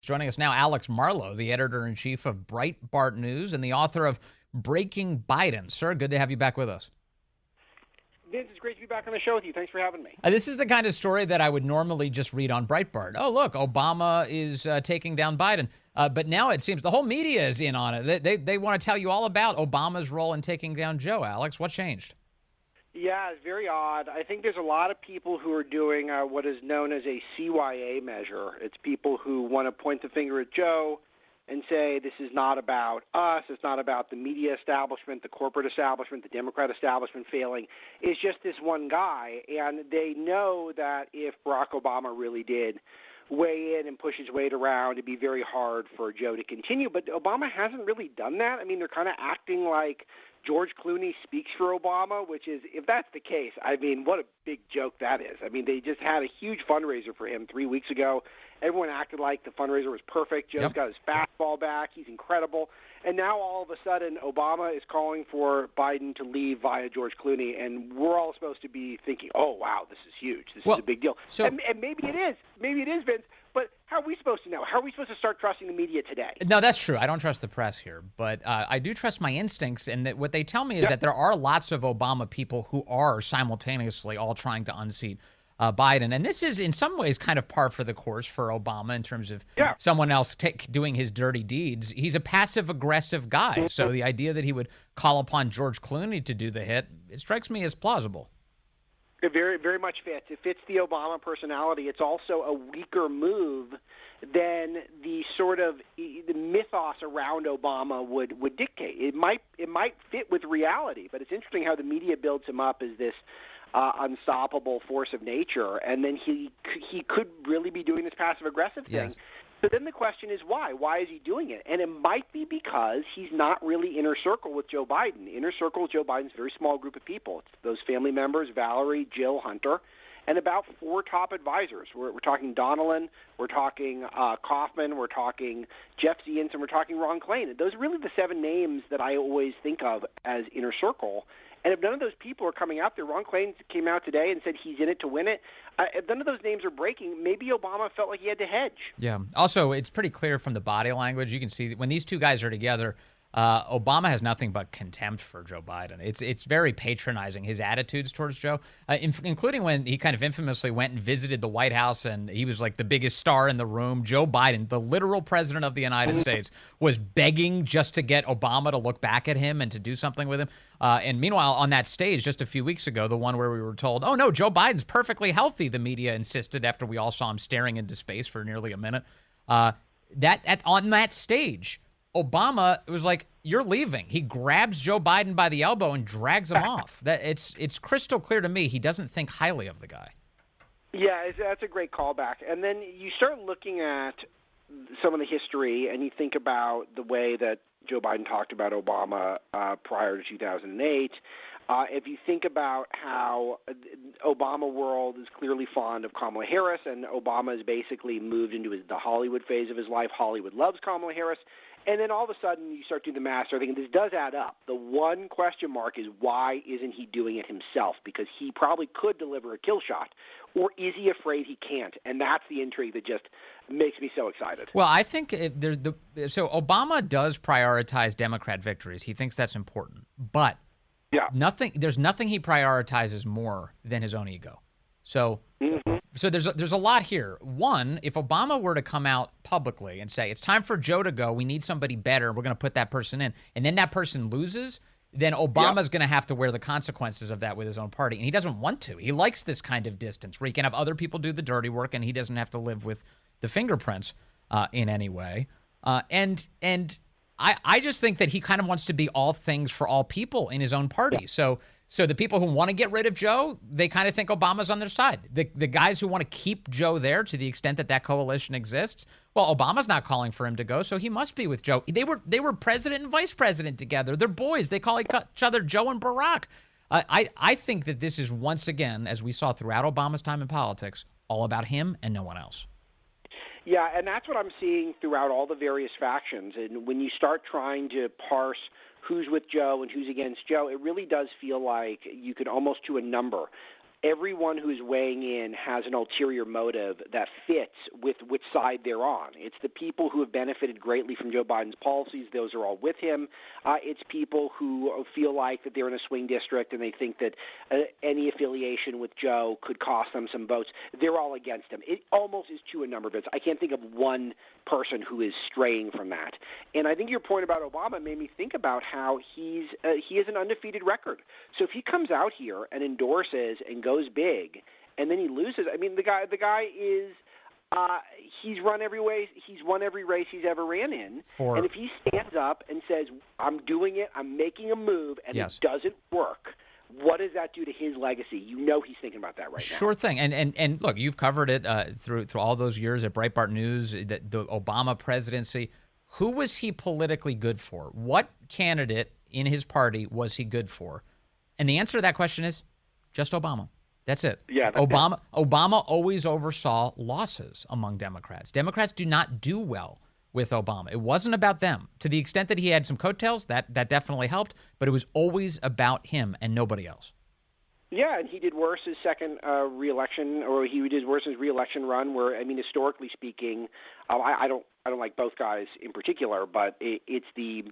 Joining us now, Alex Marlow, the editor-in-chief of Breitbart News and the author of Breaking Biden. Sir, good to have you back with us. Vince, it's great to be back on the show with you. Thanks for having me. This is the kind of story that I would normally just read on Breitbart. Oh, look, Obama is taking down Biden. But now it seems the whole media is in on it. They want to tell you all about Obama's role in taking down Joe. Alex, what changed? Yeah, it's very odd. I think there's a lot of people who are doing what is known as a CYA measure. It's people who want to point the finger at Joe and say this is not about us, it's not about the media establishment, the corporate establishment, the Democrat establishment failing. It's just this one guy, and they know that if Barack Obama really did weigh in and push his weight around, it'd be very hard for Joe to continue. But Obama hasn't really done that. I mean, they're kind of acting like George Clooney speaks for Obama, which is, if that's the case, I mean, what a big joke that is. I mean, they just had a huge fundraiser for him 3 weeks ago. Everyone acted like the fundraiser was perfect. Joe's got his fastball back. He's incredible. And now all of a sudden, Obama is calling for Biden to leave via George Clooney, and we're all supposed to be thinking, oh, wow, this is huge. This is a big deal. So, and maybe it is. Maybe it is, Vince. But how are we supposed to know? How are we supposed to start trusting the media today? No, that's true. I don't trust the press here, but I do trust my instincts. And that what they tell me is that there are lots of Obama people who are simultaneously all trying to unseat Biden. And this is in some ways kind of par for the course for Obama in terms of someone else doing his dirty deeds. He's a passive aggressive guy. So the idea that he would call upon George Clooney to do the hit, it strikes me as plausible. It very, very much fits. It fits the Obama personality. It's also a weaker move than the sort of the mythos around Obama would dictate. It might fit with reality, but it's interesting how the media builds him up as this unstoppable force of nature, and then he could really be doing this passive-aggressive thing. Yes. So then the question is why? Why is he doing it? And it might be because he's not really inner circle with Joe Biden. Inner circle with Joe Biden's a very small group of people. It's those family members, Valerie, Jill, Hunter, and about 4 top advisors. We're talking Donnellan, we're talking Kaufman, we're talking Jeff Zients, and we're talking Ron Klain. Those are really the 7 names that I always think of as inner circle. And if none of those people are coming out there, Ron Klain came out today and said he's in it to win it. If none of those names are breaking, maybe Obama felt like he had to hedge. Yeah. Also, it's pretty clear from the body language. You can see that when these two guys are together, Obama has nothing but contempt for Joe Biden. It's very patronizing, his attitudes towards Joe, including when he kind of infamously went and visited the White House and he was like the biggest star in the room. Joe Biden, the literal president of the United States, was begging just to get Obama to look back at him and to do something with him. And meanwhile, on that stage just a few weeks ago, the one where we were told, oh, no, Joe Biden's perfectly healthy, the media insisted after we all saw him staring into space for nearly a minute. On that stage, Obama was like, you're leaving. He grabs Joe Biden by the elbow and drags him off. It's crystal clear to me he doesn't think highly of the guy. Yeah, that's a great callback. And then you start looking at some of the history and you think about the way that Joe Biden talked about Obama prior to 2008. If you think about how Obama world is clearly fond of Kamala Harris, and Obama has basically moved into the Hollywood phase of his life. Hollywood loves Kamala Harris. And then all of a sudden you start doing the math, start thinking this does add up. The one question mark is why isn't he doing it himself? Because he probably could deliver a kill shot. Or is he afraid he can't? And that's the intrigue that just makes me so excited. Well, I think so Obama does prioritize Democrat victories. He thinks that's important. But there's nothing he prioritizes more than his own ego. So So there's a lot here. One, if Obama were to come out publicly and say, it's time for Joe to go, we need somebody better, we're going to put that person in, and then that person loses, then Obama's going to have to wear the consequences of that with his own party, and he doesn't want to. He likes this kind of distance where he can have other people do the dirty work, and he doesn't have to live with the fingerprints in any way. And I just think that he kind of wants to be all things for all people in his own party. So the people who want to get rid of Joe, they kind of think Obama's on their side. The guys who want to keep Joe there to the extent that that coalition exists, well, Obama's not calling for him to go, so he must be with Joe. They were president and vice president together. They're boys. They call each other Joe and Barack. I think that this is once again, as we saw throughout Obama's time in politics, all about him and no one else. Yeah, and that's what I'm seeing throughout all the various factions. And when you start trying to parse who's with Joe and who's against Joe, it really does feel like you could almost to a number everyone who's weighing in has an ulterior motive that fits with which side they're on. It's the people who have benefited greatly from Joe Biden's policies. Those are all with him. It's people who feel like that they're in a swing district and they think that any affiliation with Joe could cost them some votes. They're all against him. It almost is to a number of votes. I can't think of one person who is straying from that. And I think your point about Obama made me think about how he has an undefeated record. So if he comes out here and endorses and goes big, and then he loses, I mean, the guy is he's run every race. He's won every race he's ever ran in. And if he stands up and says, "I'm doing it. I'm making a move," and it doesn't work, what does that do to his legacy? You know he's thinking about that right now. Sure thing. And look, you've covered it through all those years at Breitbart News, the Obama presidency. Who was he politically good for? What candidate in his party was he good for? And the answer to that question is just Obama. That's it. Yeah, Obama always oversaw losses among Democrats. Democrats do not do well with Obama. It wasn't about them. To the extent that he had some coattails, that definitely helped, but it was always about him and nobody else. Yeah, and he did worse his second re-election, or he did worse his re-election run. Where, I mean, historically speaking, I don't like both guys in particular, but it's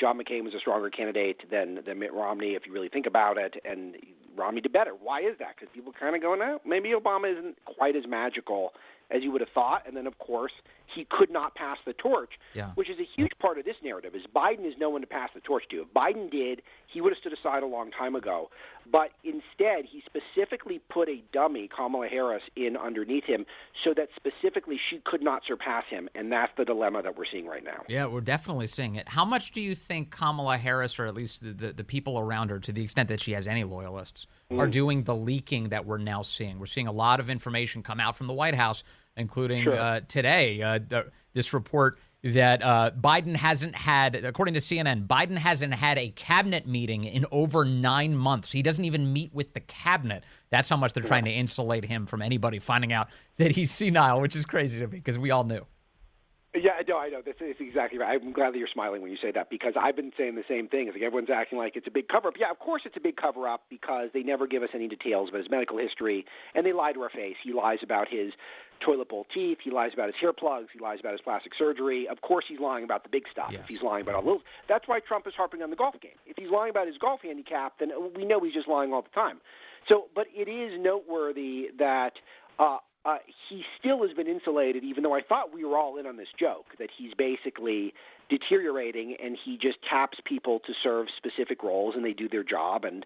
John McCain was a stronger candidate than Mitt Romney, if you really think about it, and Romney did better. Why is that? Because people kind of go, no, maybe Obama isn't quite as magical as you would have thought. And then, of course, he could not pass the torch, which is a huge part of this narrative, is Biden is no one to pass the torch to. If Biden did, he would have stood aside a long time ago. But instead, he specifically put a dummy, Kamala Harris, in underneath him so that specifically she could not surpass him. And that's the dilemma that we're seeing right now. Yeah, we're definitely seeing it. How much do you think Kamala Harris, or at least the people around her, to the extent that she has any loyalists, are doing the leaking that we're now seeing? We're seeing a lot of information come out from the White House, including today, this report that Biden hasn't had, according to CNN, Biden hasn't had a cabinet meeting in over 9 months. He doesn't even meet with the cabinet. That's how much they're trying to insulate him from anybody finding out that he's senile, which is crazy to me because we all knew. Yeah, I know. That's exactly right. I'm glad that you're smiling when you say that, because I've been saying the same thing. It's like everyone's acting like it's a big cover-up. Yeah, of course it's a big cover-up because they never give us any details about his medical history, and they lie to our face. He lies about his toilet bowl teeth. He lies about his hair plugs. He lies about his plastic surgery. Of course he's lying about the big stuff. Yes. If he's lying about all those. That's why Trump is harping on the golf game. If he's lying about his golf handicap, then we know he's just lying all the time. So, but it is noteworthy that he still has been insulated, even though I thought we were all in on this joke, that he's basically deteriorating and he just taps people to serve specific roles and they do their job, and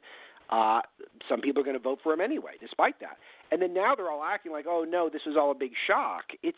some people are going to vote for him anyway, despite that. And then now they're all acting like, oh, no, this was all a big shock. It's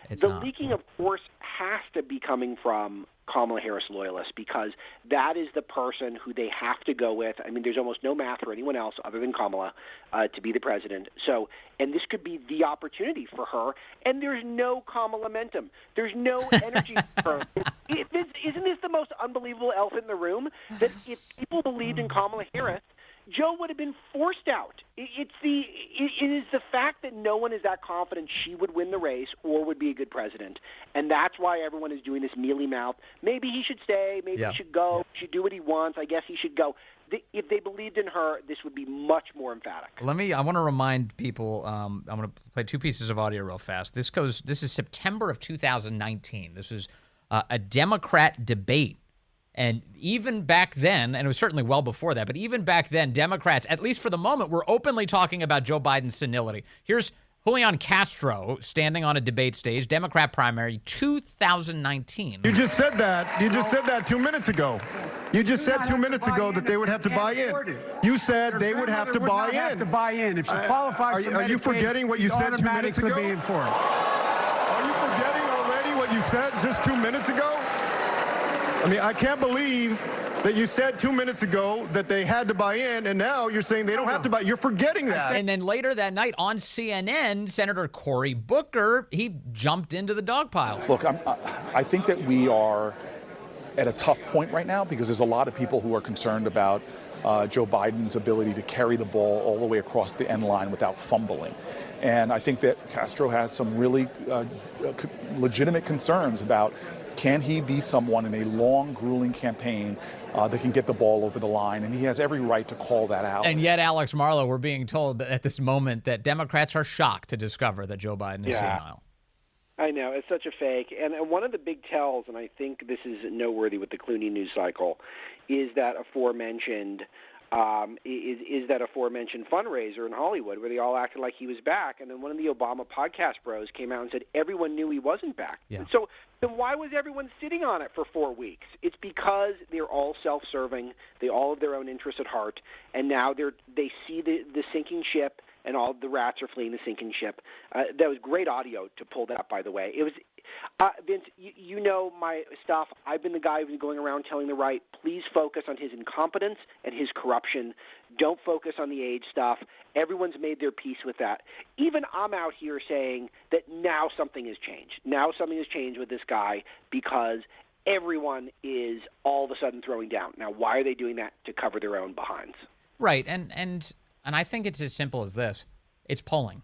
the not. Leaking, of course, has to be coming from Kamala Harris loyalists, because that is the person who they have to go with. I mean, there's almost no math for anyone else other than Kamala to be the president. So, and this could be the opportunity for her. And there's no Kamala momentum. There's no energy for her. Isn't this the most unbelievable elephant in the room? That if people believed in Kamala Harris, Joe would have been forced out. It is the fact that no one is that confident she would win the race or would be a good president. And that's why everyone is doing this mealy mouth. Maybe he should stay. Maybe he should go. He should do what he wants. I guess he should go. If they believed in her, this would be much more emphatic. I want to remind people, I'm going to play two pieces of audio real fast. This is September of 2019. This was a Democrat debate. And even back then, and it was certainly well before that, but even back then, Democrats, at least for the moment, were openly talking about Joe Biden's senility. Here's Julian Castro standing on a debate stage, Democrat primary, 2019. You just said that. You just said that 2 minutes ago. You just said 2 minutes ago that they would have to buy in. You said they would have to buy in. Have to buy in. If she qualifies for Medicaid, are you forgetting what you said 2 minutes ago? Are you forgetting already what you said just 2 minutes ago? I mean, I can't believe that you said 2 minutes ago that they had to buy in, and now you're saying they don't have to buy. You're forgetting that. And then later that night on CNN, Senator Cory Booker, he jumped into the dog pile. Look, I think that we are at a tough point right now because there's a lot of people who are concerned about Joe Biden's ability to carry the ball all the way across the end line without fumbling. And I think that Castro has some really legitimate concerns about Can he be someone in a long, grueling campaign that can get the ball over the line? And he has every right to call that out. And yet, Alex Marlow, we're being told at this moment that Democrats are shocked to discover that Joe Biden is senile. I know. It's such a fake. And one of the big tells, and I think this is noteworthy with the Clooney news cycle, is that aforementioned fundraiser in Hollywood where they all acted like he was back. And then one of the Obama podcast bros came out and said everyone knew he wasn't back. Yeah. So then why was everyone sitting on it for 4 weeks? It's because they're all self-serving. They all have their own interests at heart. And now they see the sinking ship, and all the rats are fleeing the sinking ship. That was great audio to pull that up, by the way. It was Vince, you know my stuff. I've been the guy who's been going around telling the right, please focus on his incompetence and his corruption. Don't focus on the age stuff. Everyone's made their peace with that. Even I'm out here saying that now something has changed. Now something has changed with this guy because everyone is all of a sudden throwing down. Now, why are they doing that? To cover their own behinds. Right, and I think it's as simple as this. It's polling.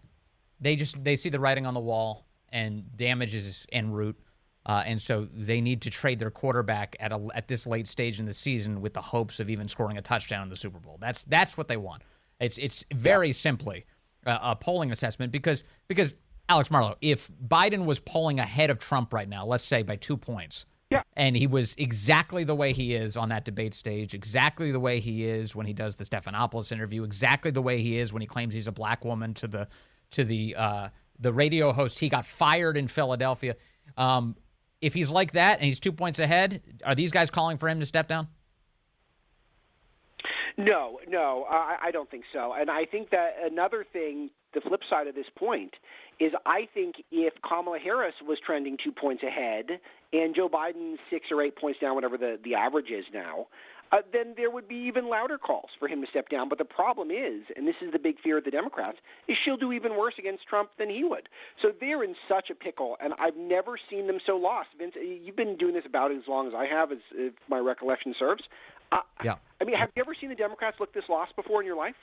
They see the writing on the wall, and damage is en route, and so they need to trade their quarterback at this late stage in the season with the hopes of even scoring a touchdown in the Super Bowl. That's what they want. It's very simply a polling assessment because Alex Marlow, if Biden was polling ahead of Trump right now, let's say by 2 points, and he was exactly the way he is on that debate stage, exactly the way he is when he does the Stephanopoulos interview, exactly the way he is when he claims he's a black woman to the radio host he got fired in Philadelphia. If he's like that and he's 2 points ahead, are these guys calling for him to step down? No, I don't think so. And I think that another thing, the flip side of this point, is I think if Kamala Harris was trending 2 points ahead and Joe Biden 6 or 8 points down, whatever the average is now, then there would be even louder calls for him to step down. But the problem is, and this is the big fear of the Democrats, is she'll do even worse against Trump than he would. So they're in such a pickle, and I've never seen them so lost. Vince, you've been doing this about as long as I have, as if my recollection serves. Yeah. I mean, have you ever seen the Democrats look this lost before in your life?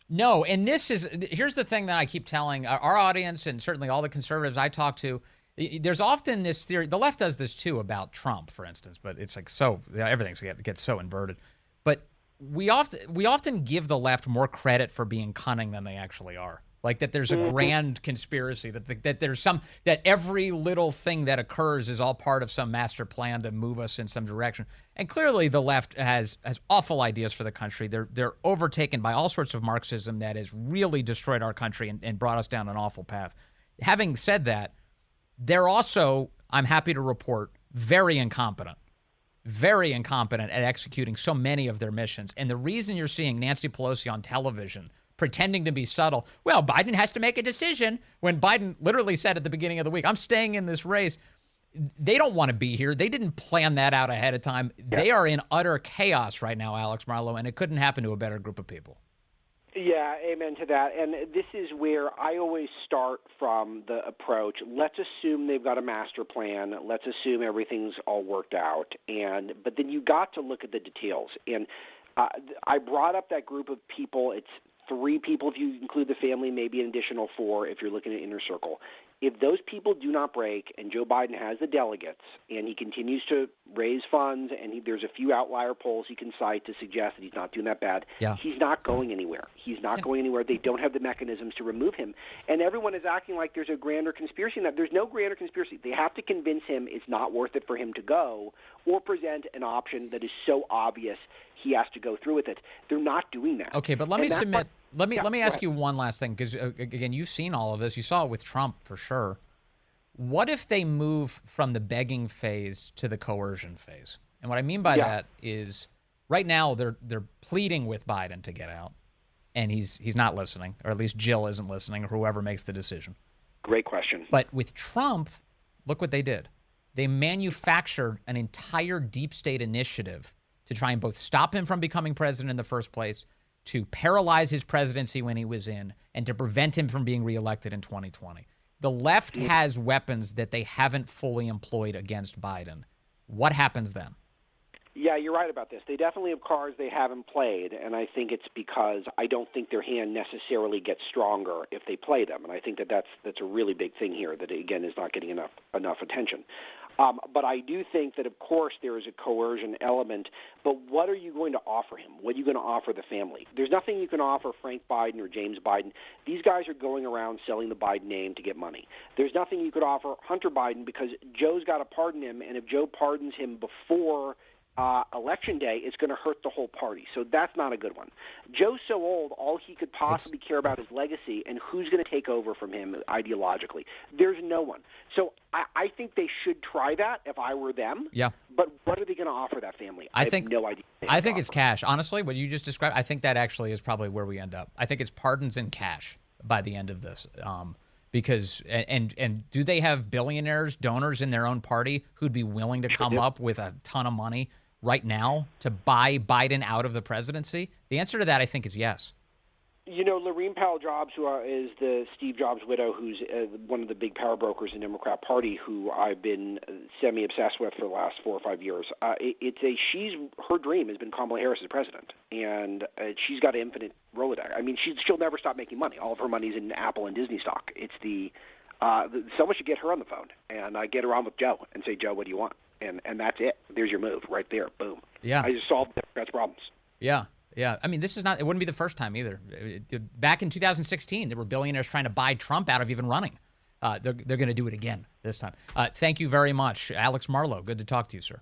No, and here's the thing that I keep telling our audience and certainly all the conservatives I talk to. There's often this theory, the left does this too about Trump, for instance, but it's like everything gets so inverted. But we often give the left more credit for being cunning than they actually are. Like that there's a grand conspiracy, that every little thing that occurs is all part of some master plan to move us in some direction. And clearly the left has awful ideas for the country. They're overtaken by all sorts of Marxism that has really destroyed our country and brought us down an awful path. Having said that, they're also, I'm happy to report, very incompetent at executing so many of their missions. And the reason you're seeing Nancy Pelosi on television pretending to be subtle, well, Biden has to make a decision, when Biden literally said at the beginning of the week, I'm staying in this race. They don't want to be here. They didn't plan that out ahead of time. Yeah. They are in utter chaos right now, Alex Marlow, and it couldn't happen to a better group of people. Yeah, amen to that. And this is where I always start from the approach. Let's assume they've got a master plan. Let's assume everything's all worked out. But then you got to look at the details. And I brought up that group of people. It's 3 people if you include the family, maybe an additional 4 if you're looking at inner circle. If those people do not break and Joe Biden has the delegates and he continues to raise funds and there's a few outlier polls he can cite to suggest that he's not doing that bad, he's not going anywhere. He's not going anywhere. They don't have the mechanisms to remove him. And everyone is acting like there's a grander conspiracy in that. There's no grander conspiracy. They have to convince him it's not worth it for him to go or present an option that is so obvious he has to go through with it. They're not doing that. Okay, but let me ask you one last thing, because again, you've seen all of this. You saw it with Trump for sure. What if they move from the begging phase to the coercion phase? And what I mean by that is, right now they're pleading with Biden to get out, and he's not listening, or at least Jill isn't listening, or whoever makes the decision. Great question. But with Trump, look what they did. They manufactured an entire deep state initiative to try and both stop him from becoming president in the first place, to paralyze his presidency when he was in, and to prevent him from being reelected in 2020. The left has weapons that they haven't fully employed against Biden. What happens then? Yeah, you're right about this. They definitely have cards they haven't played, and I think it's because I don't think their hand necessarily gets stronger if they play them, and I think that's a really big thing here that, again, is not getting enough attention. But I do think that, of course, there is a coercion element. But what are you going to offer him? What are you going to offer the family? There's nothing you can offer Frank Biden or James Biden. These guys are going around selling the Biden name to get money. There's nothing you could offer Hunter Biden because Joe's got to pardon him, and if Joe pardons him before Election Day, it's going to hurt the whole party. So that's not a good one. Joe's so old, all he could possibly care about is legacy and who's going to take over from him ideologically. There's no one. So I think they should try that if I were them. Yeah. But what are they going to offer that family? I have no idea. I think it's cash. Honestly, what you just described, I think that actually is probably where we end up. I think it's pardons and cash by the end of this. Because and do they have billionaires, donors in their own party who'd be willing to come up with a ton of money right now to buy Biden out of the presidency? The answer to that, I think, is yes. You know, Lorene Powell Jobs, is the Steve Jobs widow, who's one of the big power brokers in the Democrat Party, who I've been semi-obsessed with for the last 4 or 5 years. Her dream has been Kamala Harris as president, and she's got an infinite Rolodex. I mean, she'll never stop making money. All of her money's in Apple and Disney stock. It's someone should get her on the phone and get her on with Joe and say, Joe, what do you want? And that's it. There's your move right there. Boom. Yeah. I just solved Democrats' problems. Yeah. Yeah. I mean, it wouldn't be the first time either. Back in 2016, there were billionaires trying to buy Trump out of even running. They're going to do it again this time. Thank you very much, Alex Marlow. Good to talk to you, sir.